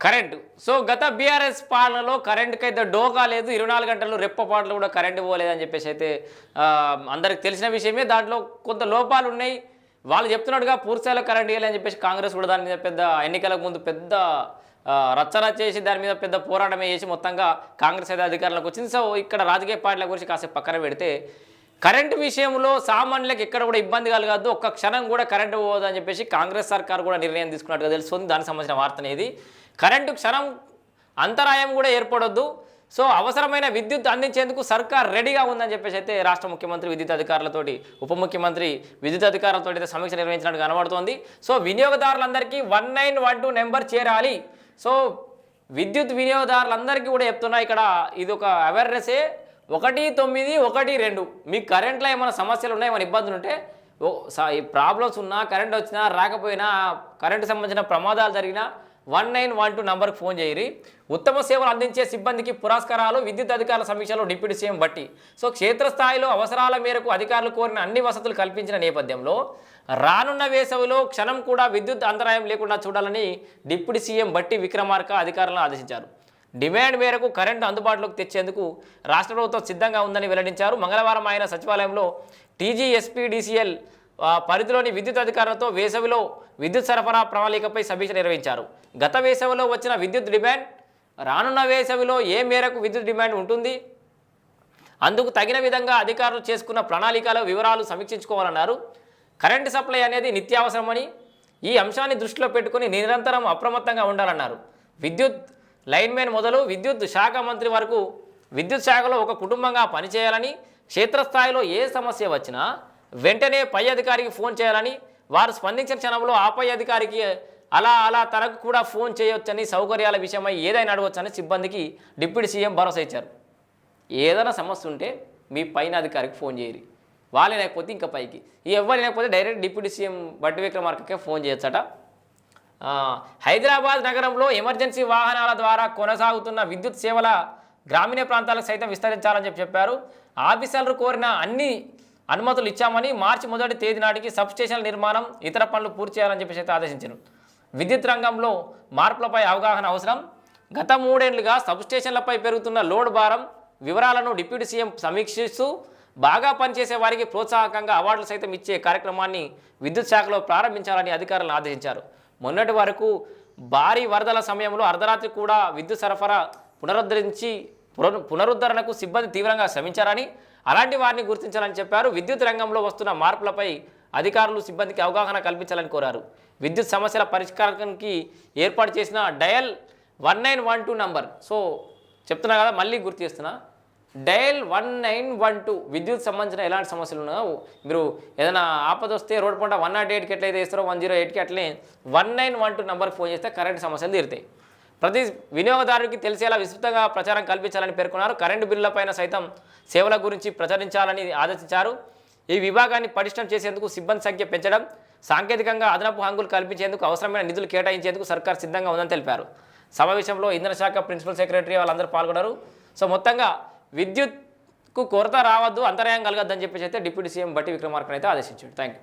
Current. So గత BRS పాలనలో కరెంటుకైతే డోకా లేదు. 24 గంటలు రెప్పపాట్లు కూడా కరెంటు పోలేదని చెప్పేసి అయితే అందరికి తెలిసిన విషయమే. దాంట్లో కొంత లోపాలు ఉన్నాయి. వాళ్ళు చెప్తున్నట్టుగా పూర్తిస్థాయిలో కరెంట్ ఇవ్వాలని చెప్పేసి కాంగ్రెస్ కూడా దాని మీద పెద్ద ఎన్నికలకు ముందు పెద్ద రచ్చన చేసి దాని మీద పెద్ద పోరాటమే చేసి మొత్తంగా కాంగ్రెస్ అయితే అధికారంలోకి వచ్చింది. సో ఇక్కడ రాజకీయ పార్టీల గురించి కాసేపు పక్కన పెడితే కరెంటు విషయంలో సామాన్యులకు ఎక్కడ కూడా ఇబ్బంది కలగద్దు, ఒక్క క్షణం కూడా కరెంటు పోవద్దు అని చెప్పేసి కాంగ్రెస్ సర్కార్ కూడా నిర్ణయం తీసుకున్నట్టుగా తెలుస్తుంది. దానికి సంబంధించిన వార్త అనేది కరెంటు క్షణం అంతరాయం కూడా ఏర్పడొద్దు. సో అవసరమైన విద్యుత్ అందించేందుకు సర్కార్ రెడీగా ఉందని చెప్పేసి అయితే రాష్ట్ర ముఖ్యమంత్రి విద్యుత్ అధికారులతోటి ఉప ముఖ్యమంత్రి విద్యుత్ అధికారులతో అయితే సమీక్ష నిర్వహించినట్టు కనబడుతోంది. సో వినియోగదారులందరికీ 1912 నెంబర్ చేరాలి. సో విద్యుత్ వినియోగదారులందరికీ కూడా చెప్తున్నా, ఇక్కడ ఇది ఒక అవేర్నెసే. 1912 మీకు కరెంట్లో ఏమైనా సమస్యలు ఉన్నాయి, ఏమైనా ఇబ్బందులు ఉంటే ప్రాబ్లమ్స్ ఉన్నా, కరెంట్ వచ్చినా రాకపోయినా, కరెంటు సంబంధించిన ప్రమాదాలు జరిగినా 1912 నంబర్కి ఫోన్ చేయరి. ఉత్తమ సేవలు అందించే సిబ్బందికి పురస్కారాలు విద్యుత్ అధికారుల సమీక్షలో డిప్యూటీ సీఎం భట్టి. సో క్షేత్రస్థాయిలో అవసరాల మేరకు అధికారులు కోరిన అన్ని వసతులు కల్పించిన నేపథ్యంలో రానున్న వేసవిలో క్షణం కూడా విద్యుత్ అంతరాయం లేకుండా చూడాలని డిప్యూటీ సీఎం భట్టి విక్రమార్క అధికారులను ఆదేశించారు. డిమాండ్ మేరకు కరెంటు అందుబాటులోకి తెచ్చేందుకు రాష్ట్ర ప్రభుత్వం సిద్ధంగా ఉందని వెల్లడించారు. మంగళవారం ఆయన సచివాలయంలో టీజీఎస్పీడీసీఎల్ పరిధిలోని విద్యుత్ అధికారులతో వేసవిలో విద్యుత్ సరఫరా ప్రణాళికపై సమీక్ష నిర్వహించారు. గత వేసవిలో వచ్చిన విద్యుత్ డిమాండ్, రానున్న వేసవిలో ఏ మేరకు విద్యుత్ డిమాండ్ ఉంటుంది, అందుకు తగిన విధంగా అధికారులు చేసుకున్న ప్రణాళికల వివరాలు సమీక్షించుకోవాలన్నారు. కరెంటు సప్లై అనేది నిత్యావసరమని, ఈ అంశాన్ని దృష్టిలో పెట్టుకుని నిరంతరం అప్రమత్తంగా ఉండాలన్నారు. విద్యుత్ లైన్మెన్ మొదలు విద్యుత్ శాఖ మంత్రి వరకు విద్యుత్ శాఖలో ఒక కుటుంబంగా పనిచేయాలని, క్షేత్రస్థాయిలో ఏ సమస్య వచ్చినా వెంటనే పై అధికారికి ఫోన్ చేయాలని, వారు స్పందించిన క్షణంలో ఆ పై అధికారికి అలా తనకు కూడా ఫోన్ చేయవచ్చని, సౌకర్యాల విషయమై ఏదైనా అడగవచ్చని సిబ్బందికి డిప్యూటీ సీఎం భరోసా ఇచ్చారు. ఏదైనా సమస్య ఉంటే మీ పైన అధికారికి ఫోన్ చేయరు, వాళ్ళు లేకపోతే ఇంకా పైకి, ఎవరు లేకపోతే డైరెక్ట్ డిప్యూటీ సీఎం భట్టి విక్రమార్కకే ఫోన్ చేయొచ్చట. హైదరాబాద్ నగరంలో ఎమర్జెన్సీ వాహనాల ద్వారా కొనసాగుతున్న విద్యుత్ సేవల గ్రామీణ ప్రాంతాలకు సైతం విస్తరించాలని చెప్పారు. ఆఫీసర్లు కోరిన అన్ని అనుమతులు ఇచ్చామని, మార్చి 1వ తేదీ నాటికి సబ్స్టేషన్ల నిర్మాణం, ఇతర పనులు పూర్తి చేయాలని చెప్పేసి అయితే ఆదేశించారు. విద్యుత్ రంగంలో మార్పులపై అవగాహన అవసరం. గత 3 ఏళ్లుగా సబ్స్టేషన్లపై పెరుగుతున్న లోడ్ భారం వివరాలను డిప్యూటీ సీఎం సమీక్షిస్తూ బాగా పనిచేసే వారికి ప్రోత్సాహకంగా అవార్డులు సైతం ఇచ్చే కార్యక్రమాన్ని విద్యుత్ శాఖలో ప్రారంభించాలని అధికారులను ఆదేశించారు. మొన్నటి వరకు భారీ వరదల సమయంలో అర్ధరాత్రి కూడా విద్యుత్ సరఫరా పునరుద్ధరణకు సిబ్బంది తీవ్రంగా శ్రమించారని, అలాంటి వారిని గుర్తించాలని చెప్పారు. విద్యుత్ రంగంలో వస్తున్న మార్పులపై అధికారులు సిబ్బందికి అవగాహన కల్పించాలని కోరారు. విద్యుత్ సమస్యల పరిష్కారానికి ఏర్పాటు చేసిన డయల్ 1912 నంబర్. సో చెప్తున్నా కదా, మళ్ళీ గుర్తు చేస్తున్నా, డయల్ 1912 విద్యుత్ సంబంధించిన ఎలాంటి సమస్యలు ఉన్నాయో, మీరు ఏదైనా ఆపద వస్తే రోడ్ పంట 108కి ఎట్లయితే వేస్తారో 108కి అట్లనే 1912 నంబర్కి ఫోన్ చేస్తే కరెంటు సమస్యలు తీరుతాయి. ప్రతి వినియోగదారుడికి తెలిసేలా విస్తృతంగా ప్రచారం కల్పించాలని పేర్కొన్నారు. కరెంటు బిల్లులపైన సైతం సేవల గురించి ప్రచురించాలని ఆదేశించారు. ఈ విభాగాన్ని పటిష్టం చేసేందుకు సిబ్బంది సంఖ్య పెంచడం, సాంకేతికంగా అదనపు హంగులు కల్పించేందుకు అవసరమైన నిధులు కేటాయించేందుకు సర్కార్ సిద్ధంగా ఉందని తెలిపారు. సమావేశంలో ఇంధన శాఖ ప్రిన్సిపల్ సెక్రటరీ వాళ్ళందరూ పాల్గొన్నారు. సో మొత్తంగా విద్యుత్కు కొరత రావద్దు, అంతరాయం కలగద్దని చెప్పేసి అయితే డిప్యూటీ సీఎం భట్టి విక్రమార్కను అయితే ఆదేశించారు. Thank you.